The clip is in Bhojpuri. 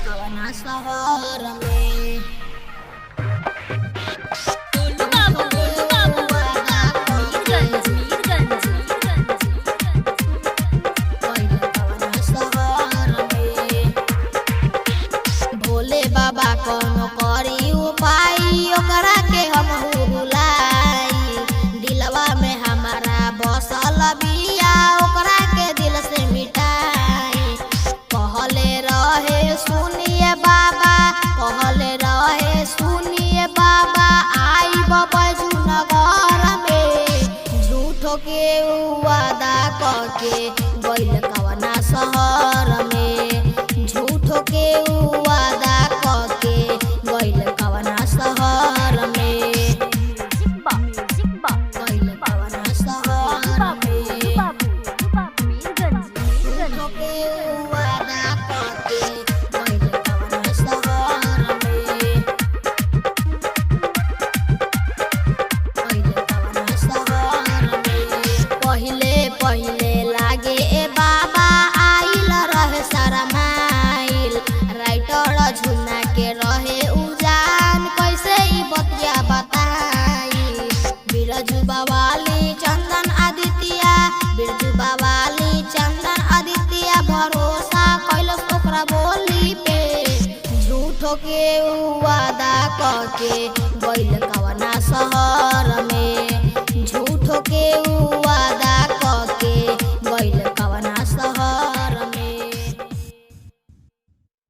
कवना शहर में भोले बाबा कोनो करी उपाय ओकरा के हम बुलाई दिलवा में हमारा बसल बिया ओकरा के दिल से मिटाई कहले रहे सुनिए बाबा कहले रहे सुनिए बाबा आई बैजू नगर में झूठो के वादा करके गइल कवना शहर में झूठो के वादा करके गइल कवना शहर में गइल कवना शहर में झूठो के वादा करके गइल कवना शहर में गइल कवना शहर में पहिले पहिले लागे ए बाबा आइल रहे शरमाइल राइटर झुन्ना के रहे उजान कैसे ई बतिया बताई बिरजू बवाली चंदन आदित्य बिरजू बवाली चंदन आदित्य भरोसा कैलस ओकरा बोली पे झूठो के वादा करके गइल कवना शहर में झूठो के